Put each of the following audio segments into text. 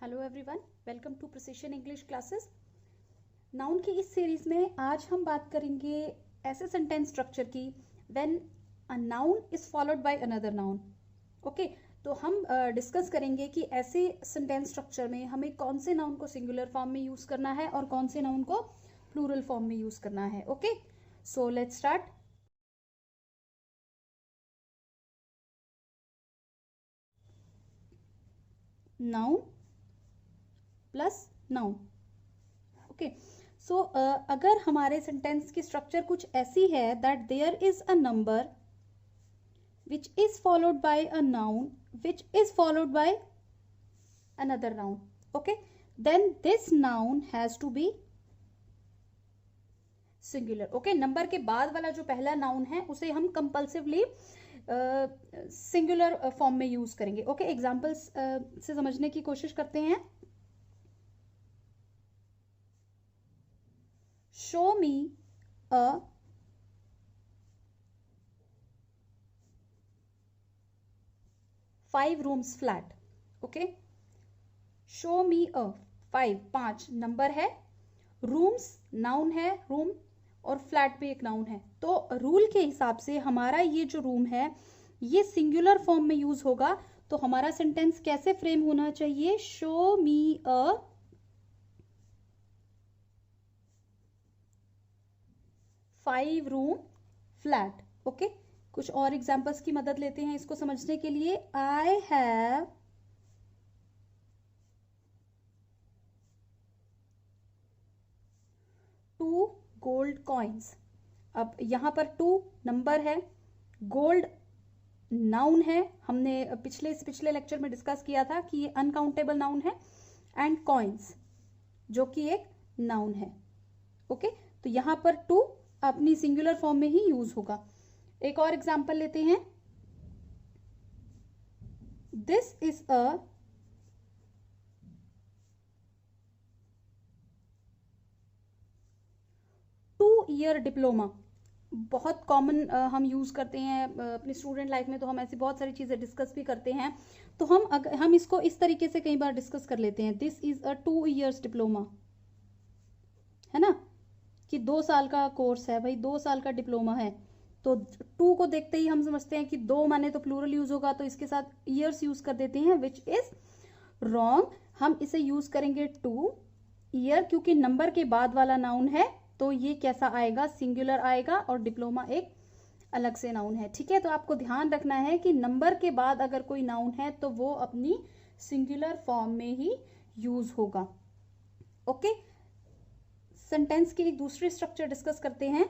Hello everyone, welcome to precision English classes. Noun की इस series में आज हम बात करेंगे ऐसे सेंटेंस स्ट्रक्चर की when a noun is followed by another noun. Okay, तो हम डिस्कस करेंगे कि ऐसे सेंटेंस स्ट्रक्चर में हमें कौन से नाउन को सिंगुलर फॉर्म में यूज करना है और कौन से नाउन को प्लूरल फॉर्म में यूज करना है। Okay, so let's start. Noun plus noun. Okay, so अगर हमारे सेंटेंस की स्ट्रक्चर कुछ ऐसी है that there is a number which is followed by a noun which is followed by another noun, okay, then this noun has to be singular. okay, number के बाद वाला जो पहला नाउन है उसे हम कंपल्सिवली सिंगुलर फॉर्म में use करेंगे। ओके, एग्जांपल्स से समझने की कोशिश करते हैं। Show me a five rooms flat. Okay, show me a five, 5 number है, रूम्स नाउन है, रूम, और फ्लैट भी एक नाउन है। तो रूल के हिसाब से हमारा ये जो रूम है ये सिंगुलर फॉर्म में यूज होगा। तो हमारा सेंटेंस कैसे फ्रेम होना चाहिए? Show me a five room flat. Okay, कुछ और एग्जांपल्स की मदद लेते हैं इसको समझने के लिए। I have two gold coins. अब यहां पर टू नंबर है, गोल्ड नाउन है, हमने पिछले लेक्चर में डिस्कस किया था कि ये अनकाउंटेबल नाउन है, एंड कॉइन्स जो कि एक नाउन है। ओके, तो यहां पर टू अपनी सिंगुलर फॉर्म में ही यूज होगा। एक और एग्जांपल लेते हैं। This is a year diploma. बहुत कॉमन हम यूज करते हैं अपनी स्टूडेंट लाइफ में, तो हम ऐसी बहुत सारी चीजें डिस्कस भी करते हैं। तो हम इसको इस तरीके से कई बार डिस्कस कर लेते हैं। This is a 2 years diploma, है ना, कि 2 साल का कोर्स है भाई, 2 साल का डिप्लोमा है। तो 2 को देखते ही हम समझते हैं कि 2 माने तो प्लूरल यूज होगा, तो इसके साथ ईयर्स यूज कर देते हैं, विच इज रॉन्ग। हम इसे यूज करेंगे 2 ईयर, क्योंकि नंबर के बाद वाला नाउन है, तो ये कैसा आएगा? सिंगुलर आएगा, और डिप्लोमा एक अलग से नाउन है। ठीक है, तो आपको ध्यान रखना है कि नंबर के बाद अगर कोई नाउन है तो वो अपनी सिंगुलर फॉर्म में ही यूज होगा। ओके, सेंटेंस की एक दूसरी स्ट्रक्चर डिस्कस करते हैं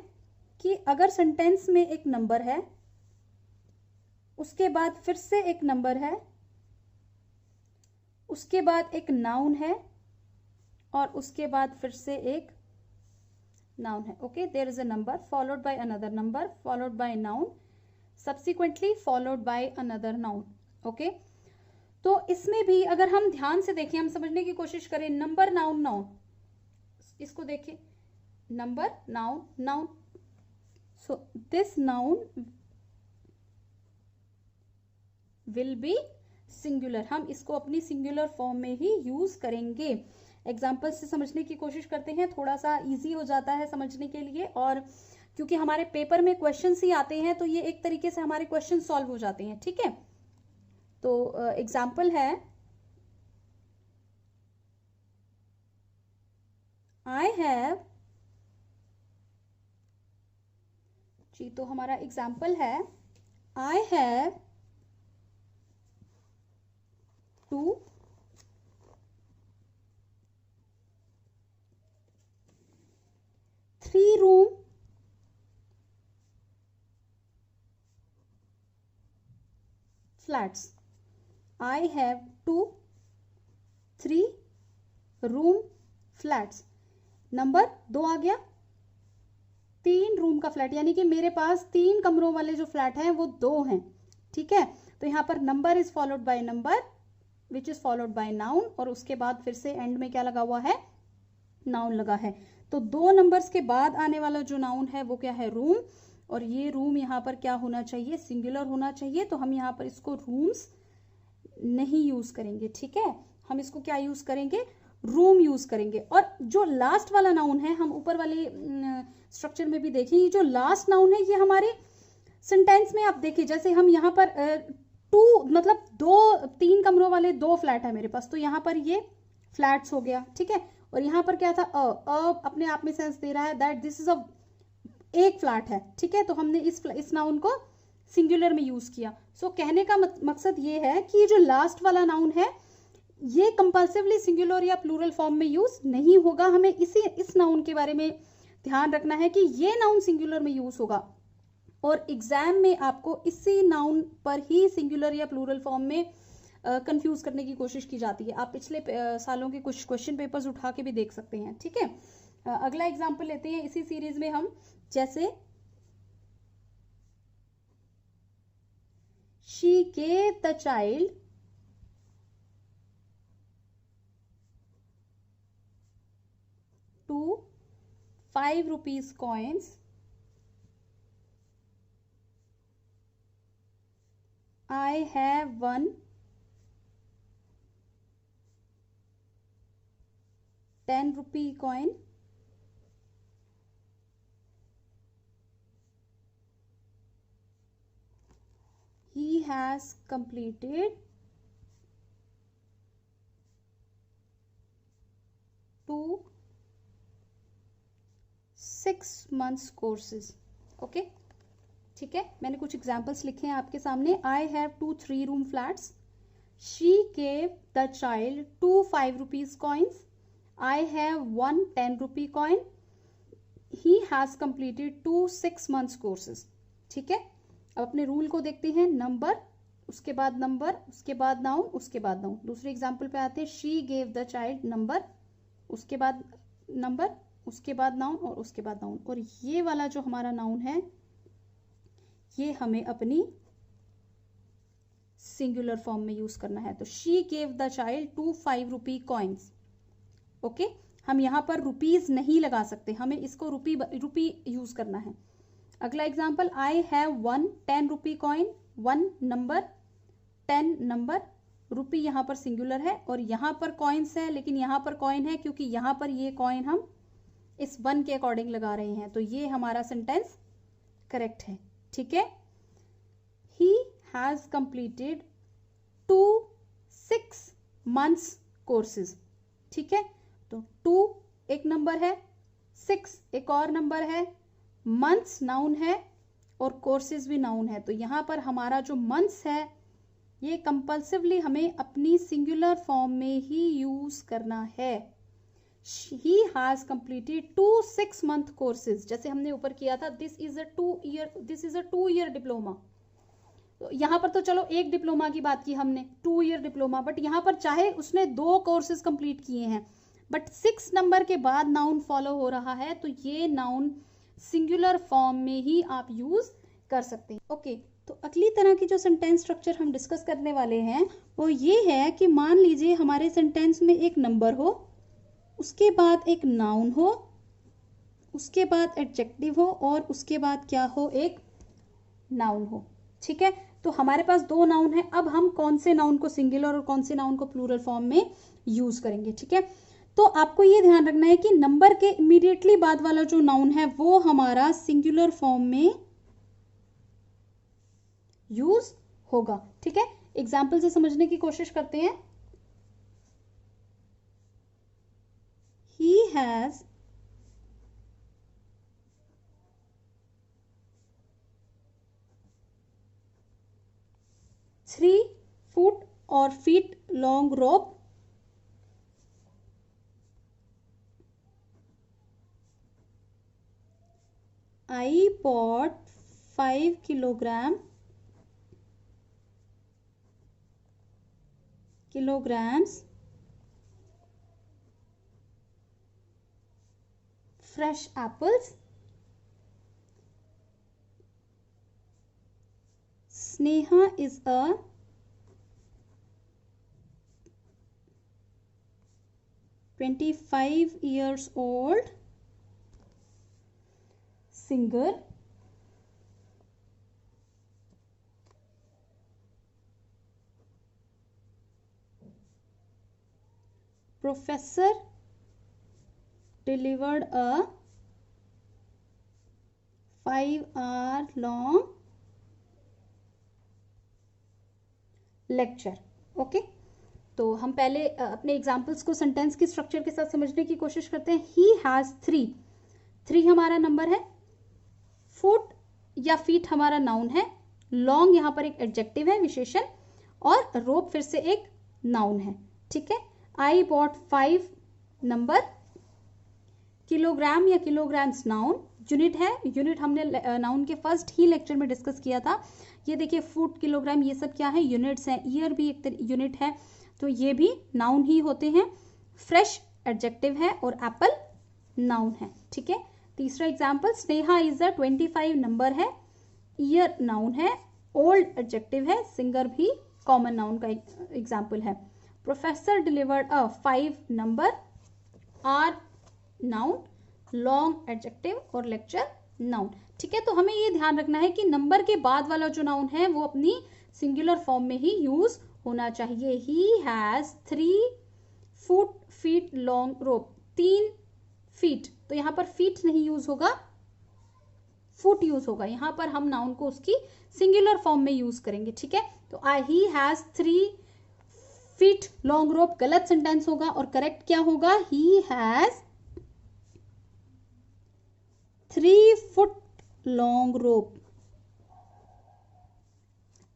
कि अगर सेंटेंस में एक नंबर है, उसके बाद फिर से एक नंबर है, उसके बाद एक नाउन है, और उसके बाद फिर से एक नाउन है। Okay, there is a number followed by another number followed by noun subsequently followed by another noun. Okay, तो इसमें भी अगर हम ध्यान से देखें, हम समझने की कोशिश करें, नंबर नाउन नाउन, इसको देखें, number noun noun, so this noun will be singular. हम इसको अपनी सिंगुलर फॉर्म में ही यूज करेंगे। एग्जाम्पल से समझने की कोशिश करते हैं, थोड़ा सा इजी हो जाता है समझने के लिए, और क्योंकि हमारे पेपर में क्वेश्चंस ही आते हैं तो ये एक तरीके से हमारे क्वेश्चन सॉल्व हो जाते हैं। ठीक है, तो एग्जाम्पल है, आई हैव, जी, तो हमारा एग्जाम्पल है, I have two three room flats. I have two 3 room flats. Number 2 आ गया, 3 रूम का फ्लैट, यानी कि मेरे पास 3 कमरों वाले जो फ्लैट हैं वो 2 हैं। ठीक है, तो यहां पर number is followed by number which is followed by noun, और उसके बाद फिर से एंड में क्या लगा हुआ है? नाउन लगा है। तो 2 नंबर्स के बाद आने वाला जो नाउन है वो क्या है? रूम, और ये रूम यहाँ पर क्या होना चाहिए? सिंगुलर होना चाहिए। तो हम यहाँ पर इसको रूम्स नहीं यूज करेंगे। ठीक है, हम इसको क्या यूज करेंगे, रूम यूज करेंगे। और जो लास्ट वाला नाउन है, हम ऊपर वाले स्ट्रक्चर में भी देखें, ये जो लास्ट नाउन है ये हमारे सेंटेंस में आप देखिए, जैसे हम यहाँ पर टू मतलब 2-3 कमरों वाले 2 फ्लैट है मेरे पास, तो यहाँ पर ये फ्लैट्स हो गया, ठीक है। और यहाँ पर क्या था, अपने आप में सेंस दे रहा है दैट दिस इज अ एक फ्लैट है, ठीक है। तो हमने इस नाउन को सिंगुलर में यूज किया। सो कहने का मकसद ये है कि जो लास्ट वाला नाउन है ये कंपल्सिवली सिंगुलर या प्लूरल फॉर्म में यूज नहीं होगा। हमें इस नाउन के बारे में ध्यान रखना है कि ये नाउन सिंगुलर में यूज होगा, और एग्जाम में आपको इसी नाउन पर ही सिंगुलर या प्लूरल फॉर्म में कंफ्यूज करने की कोशिश की जाती है। आप पिछले सालों के कुछ क्वेश्चन पेपर्स उठा के भी देख सकते हैं, ठीक है। अगला एग्जाम्पल लेते हैं इसी सीरीज में हम, जैसे she gave the child two 5 rupees coins. I have one 10 rupee coin. He has completed 2 6 months courses. Okay, ठीक है। मैंने कुछ एग्जाम्पल्स लिखे हैं आपके सामने। I have 2 3-room flats. She gave the child 2 5 rupees coins. I have 1 10 rupee coin. He has completed 2 6 months courses. ठीक है। अब अपने रूल को देखते हैं, नंबर, उसके बाद नंबर, उसके बाद नाउन, उसके बाद नाउन। दूसरे एग्जाम्पल पे आते हैं, she gave the child, number, उसके बाद नंबर, उसके बाद नाउन और उसके बाद नाउन। और ये वाला जो हमारा नाउन है ये हमें अपनी सिंगुलर फॉर्म में यूज करना है। तो she gave the child 2 5 rupee coins. Okay, हम यहाँ पर रुपीज नहीं लगा सकते, हमें इसको रुपी यूज करना है। अगला example, I have 1 10 rupee coin. 1 number, 10 number, rupee यहाँ पर सिंगुलर है और यहाँ पर कॉइन्स है, लेकिन यहाँ पर कॉइन है क्योंकि यहाँ पर ये कॉइन हम इस 1 के अकॉर्डिंग लगा रहे हैं। तो ये हमारा सेंटेंस करेक्ट है, ठीक है। He has completed 2 6 months courses. ठीक है, तो 2 एक नंबर है, 6 एक और नंबर है, मंथ्स नाउन है और कोर्सेज भी नाउन है। तो यहाँ पर हमारा जो मंथ्स है ये कंपल्सिवली हमें अपनी सिंगुलर फॉर्म में ही यूज करना है। He has completed 2 6 month courses, जैसे हमने ऊपर किया था, this is a 2 year diploma. तो यहाँ पर तो चलो एक डिप्लोमा की बात की हमने, 2 year डिप्लोमा, बट यहाँ पर चाहे उसने 2 कोर्सेज कंप्लीट किए हैं बट 6 नंबर के बाद नाउन फॉलो हो रहा है, तो ये नाउन सिंगुलर फॉर्म में ही आप यूज कर सकते हैं। ओके, तो अगली तरह की जो सेंटेंस स्ट्रक्चर हम डिस्कस करने वाले हैं वो ये है कि मान लीजिए हमारे सेंटेंस में एक नंबर हो, उसके बाद एक नाउन हो, उसके बाद एडजेक्टिव हो और उसके बाद क्या हो, एक नाउन हो। ठीक है, तो हमारे पास 2 नाउन है। अब हम कौन से नाउन को सिंगुलर और कौन से नाउन को प्लूरल फॉर्म में यूज करेंगे। ठीक है, तो आपको ये ध्यान रखना है कि नंबर के इमीडिएटली बाद वाला जो नाउन है वो हमारा सिंगुलर फॉर्म में यूज होगा। ठीक है, एग्जाम्पल से समझने की कोशिश करते हैं। He has 3 foot or feet long rope. I bought 5 kilograms fresh apples. Sneha is a 25 years old singer. Professor delivered a 5 hour long lecture. Okay, तो हम पहले अपने एग्जाम्पल्स को सेंटेंस की स्ट्रक्चर के साथ समझने की कोशिश करते हैं। ही हैज 3 हमारा नंबर है, फुट या फीट हमारा नाउन है, लॉन्ग यहाँ पर एक एडजेक्टिव है विशेषण, और रोप फिर से एक नाउन है। ठीक है, आई बॉट 5 नंबर, किलोग्राम या किलोग्राम्स नाउन, यूनिट है, यूनिट हमने नाउन के फर्स्ट ही लेक्चर में डिस्कस किया था। ये देखिए फुट, किलोग्राम, ये सब क्या है, यूनिट्स हैं। ईयर भी एक यूनिट है, तो ये भी नाउन ही होते हैं। फ्रेश एडजेक्टिव है और एप्पल नाउन है। ठीक है, तीसरा example, Sneha is a 25 number है, ईयर नाउन है, ओल्ड एडजेक्टिव है, सिंगर भी कॉमन नाउन का एग्जाम्पल है। Professor delivered a 5 number, hour noun, long adjective और लेक्चर नाउन। ठीक है, तो हमें ये ध्यान रखना है कि नंबर के बाद वाला जो नाउन है वो अपनी सिंगुलर फॉर्म में ही यूज होना चाहिए। He has 3 foot feet long rope, 3 feet, तो यहां पर फीट नहीं यूज होगा, फुट यूज होगा। यहां पर हम नाउन को उसकी सिंगुलर फॉर्म में यूज करेंगे। ठीक है, तो he has 3 feet long rope गलत सेंटेंस होगा, और करेक्ट क्या होगा, he has 3 foot long rope.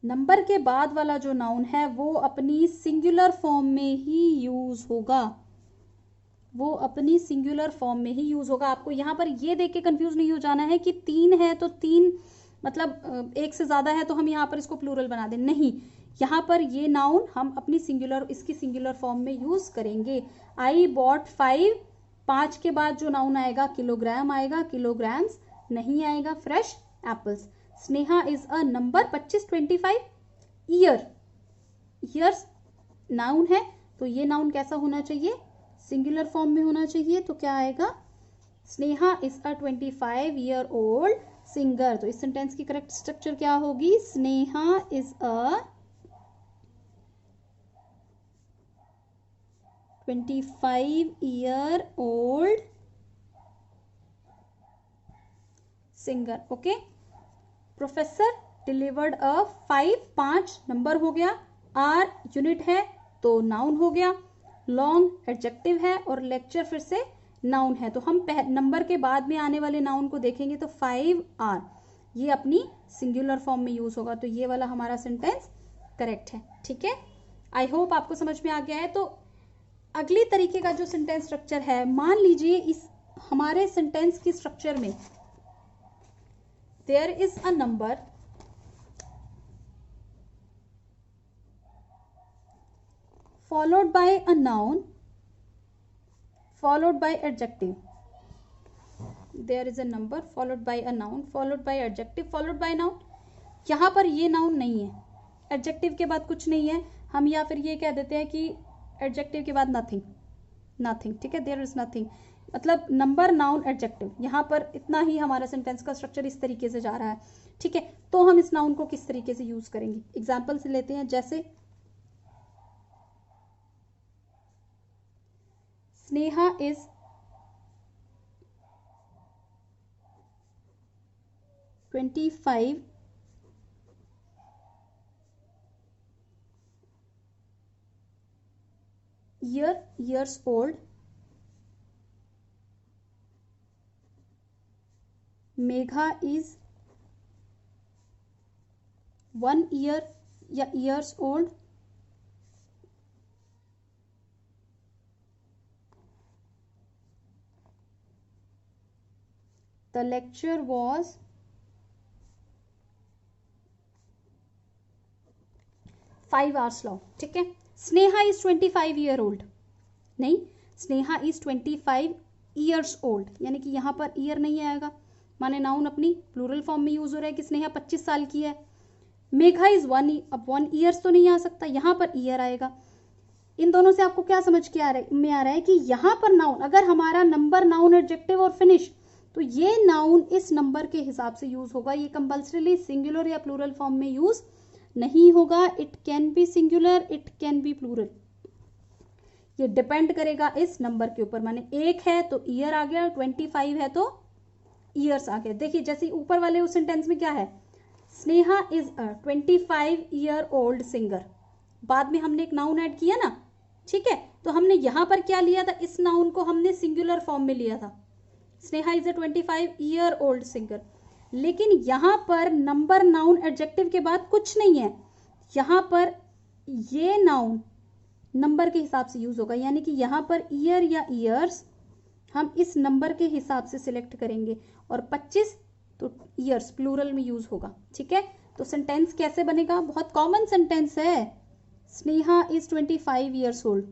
Number के बाद वाला जो नाउन है वो अपनी सिंगुलर फॉर्म में ही यूज होगा, वो अपनी सिंगुलर फॉर्म में ही यूज होगा। आपको यहां पर ये देख के कंफ्यूज नहीं हो जाना है कि 3 है तो 3 मतलब एक से ज्यादा है तो हम यहाँ पर इसको प्लूरल बना दें, नहीं, यहाँ पर ये नाउन हम अपनी सिंगुलर, इसकी सिंगुलर फॉर्म में यूज करेंगे। आई बॉट 5 के बाद जो नाउन आएगा किलोग्राम आएगा, किलोग्राम्स नहीं आएगा। Fresh apples. Sneha is a number 25 25, year, years noun है, तो ये नाउन कैसा होना चाहिए, सिंगुलर फॉर्म में होना चाहिए। तो क्या आएगा, Sneha is a 25 year old singer. तो इस सेंटेंस की करेक्ट स्ट्रक्चर क्या होगी, Sneha is a 25 year old singer. Okay, professor delivered a 5 number हो गया, आर यूनिट है तो नाउन हो गया, लॉन्ग एडजेक्टिव है और लेक्चर फिर से नाउन है। तो हम नंबर के बाद में आने वाले नाउन को देखेंगे तो 5 आर, ये अपनी सिंगुलर फॉर्म में यूज होगा, तो ये वाला हमारा सेंटेंस करेक्ट है। ठीक है, आई होप आपको समझ में आ गया है। तो अगली तरीके का जो सेंटेंस स्ट्रक्चर है, मान लीजिए इस हमारे सेंटेंस की स्ट्रक्चर में there is a number followed by a noun followed by adjective, there is a number followed by a noun followed by adjective followed by noun। यहाँ पर ये नाउन नहीं है, एडजेक्टिव के बाद कुछ नहीं है, हम या फिर ये कह देते हैं कि एडजेक्टिव के बाद नथिंग, नथिंग। ठीक है, देयर इज नथिंग, मतलब नंबर नाउन एडजेक्टिव, यहाँ पर इतना ही हमारा सेंटेंस का स्ट्रक्चर इस तरीके से जा रहा है। ठीक है, तो हम इस नाउन को किस तरीके से यूज करेंगे, एग्जाम्पल से लेते हैं। जैसे Sneha is 25 years old, Megha is 1 year या years old, the lecture was 5 hours long। ठीक है, स्नेहा इज 25 ईयर ओल्ड, नहीं, स्नेहा इज 25 ईयर्स ओल्ड, यानी कि यहाँ पर ईयर नहीं आएगा, माने नाउन अपनी प्लूरल फॉर्म में यूज हो रहा है कि स्नेहा 25 साल की है। मेघा इज 1, अब 1 ईयर्स तो नहीं आ सकता, यहाँ पर ईयर आएगा। इन दोनों से आपको क्या समझ के आ रहा है कि यहाँ पर नाउन, अगर हमारा नंबर नाउन एडजेक्टिव और फिनिश, तो ये नाउन इस नंबर के हिसाब से यूज होगा, ये कंपल्सरीली सिंगुलर या प्लूरल फॉर्म में यूज नहीं होगा। It can be singular, it can be plural. ये डिपेंड करेगा इस नंबर के ऊपर, माने 1 है तो ईयर आ गया, 25 है तो ईयर्स आ गए। देखिए जैसे ऊपर वाले उस सेंटेंस में क्या है, Sneha is a 25-year-old singer, बाद में हमने एक नाउन ऐड किया ना, ठीक है, तो हमने यहां पर क्या लिया था, इस नाउन को हमने सिंगुलर फॉर्म में लिया था, Sneha is a 25-year-old singer. लेकिन यहां पर नंबर नाउन एडजेक्टिव के बाद कुछ नहीं है, यहां पर ये नाउन नंबर के हिसाब से यूज होगा, यानी कि यहां पर ईयर या ईयर्स हम इस नंबर के हिसाब से सिलेक्ट करेंगे, और 25 तो ईयर्स प्लूरल में यूज होगा, ठीक है। तो सेंटेंस कैसे बनेगा, बहुत कॉमन सेंटेंस है, Sneha is 25 years old।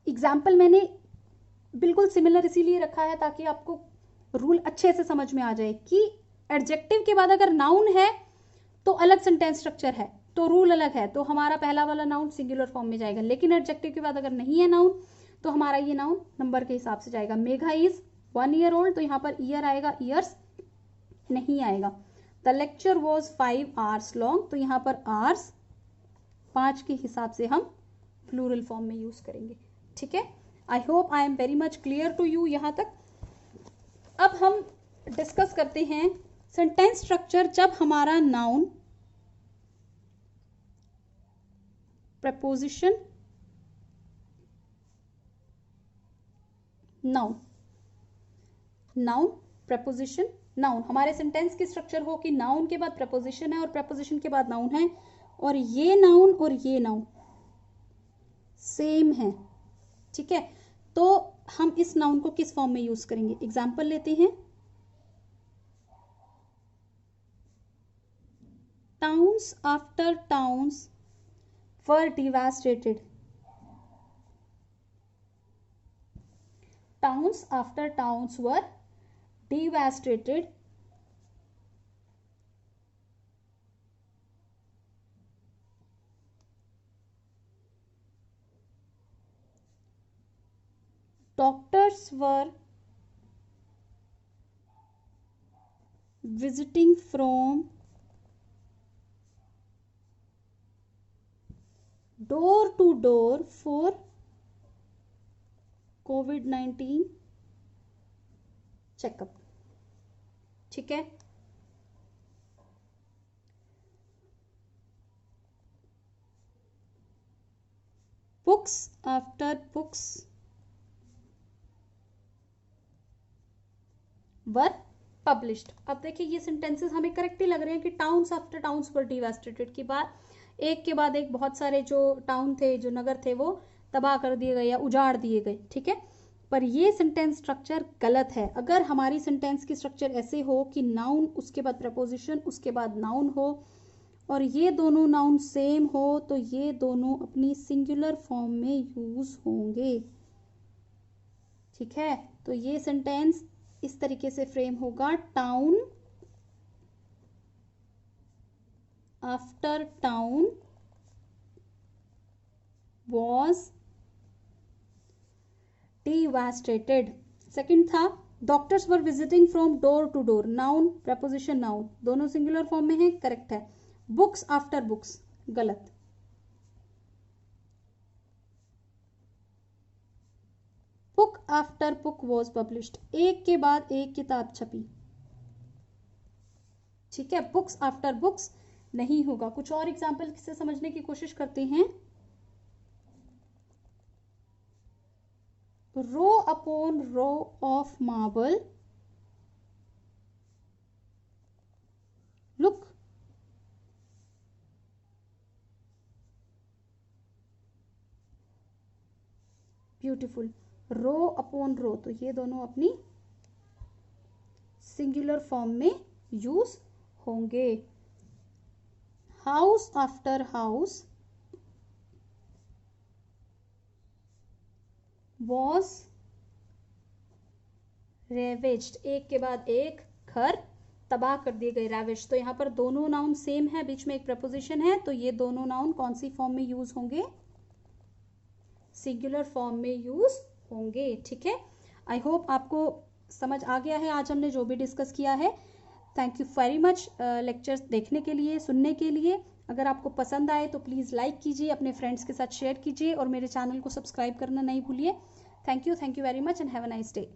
Example मैंने बिल्कुल सिमिलर इसीलिए रखा है ताकि आपको रूल अच्छे से समझ में आ जाए कि एडजेक्टिव के बाद अगर नाउन है तो अलग सेंटेंस स्ट्रक्चर है, तो रूल अलग है, तो हमारा पहला वाला नाउन सिंगुलर फॉर्म में जाएगा। लेकिन एडजेक्टिव के बाद अगर नहीं है नाउन तो हमारा ये नाउन नंबर के हिसाब से जाएगा। मेघा इज 1 year old, तो यहाँ पर ईयर आएगा, ईयर्स नहीं आएगा। The lecture was 5 hours long, तो यहाँ पर आवर्स 5 के हिसाब से हम प्लूरल फॉर्म में यूज करेंगे, ठीक है। I hope I am very much clear to you यहाँ तक। अब हम डिस्कस करते हैं सेंटेंस स्ट्रक्चर जब हमारा noun, preposition, noun, noun, preposition, noun, हमारे सेंटेंस की स्ट्रक्चर हो कि नाउन के बाद प्रपोजिशन है और प्रपोजिशन के बाद नाउन है, और ये नाउन और ये नाउन सेम है, ठीक है। तो हम इस नाउन को किस फॉर्म में यूज करेंगे, एग्जाम्पल लेते हैं। Towns after towns were devastated, towns after towns were devastated, doctors were visiting from door to door for COVID-19 checkup, ठीक है। Books after books were published. अब देखिए ये सेंटेंसेस हमें करेक्ट ही लग रहे हैं कि टाउन्स आफ्टर टाउन्स वर डिवास्टेटेड के बाद एक बहुत सारे जो टाउन थे, जो नगर थे, वो तबाह कर दिए गए या उजाड़ दिए गए, ठीक है। पर ये सेंटेंस स्ट्रक्चर गलत है। अगर हमारी सेंटेंस की स्ट्रक्चर ऐसे हो कि नाउन, उसके बाद प्रपोजिशन, उसके बाद नाउन हो, और ये दोनों नाउन सेम हो, तो ये दोनों अपनी सिंगुलर फॉर्म में यूज होंगे, ठीक है। तो ये सेंटेंस इस तरीके से फ्रेम होगा, town after town was devastated। Second था, doctors were visiting from door to door, noun, preposition, noun, दोनों सिंगुलर फॉर्म में है, करेक्ट है। बुक्स आफ्टर बुक्स, गलत। Book after book was published, एक के बाद एक किताब छपी, ठीक है। बुक्स आफ्टर बुक्स नहीं होगा। कुछ और एग्जाम्पल से समझने की कोशिश करते हैं। Row upon row of marble look beautiful. Row upon row, तो ये दोनों अपनी सिंगुलर फॉर्म में यूज होंगे। House after house was ravaged, एक के बाद एक घर तबाह कर दिए गए, रेवेज। तो यहाँ पर दोनों नाउन सेम है, बीच में एक प्रपोजिशन है, तो ये दोनों नाउन कौन सी फॉर्म में यूज होंगे, सिंगुलर फॉर्म में यूज होंगे, ठीक है। आई होप आपको समझ आ गया है आज हमने जो भी डिस्कस किया है। Thank you very much lectures देखने के लिए, सुनने के लिए। अगर आपको पसंद आए तो प्लीज़ लाइक कीजिए, अपने फ्रेंड्स के साथ शेयर कीजिए और मेरे चैनल को सब्सक्राइब करना नहीं भूलिए। Thank you very much and have a nice day.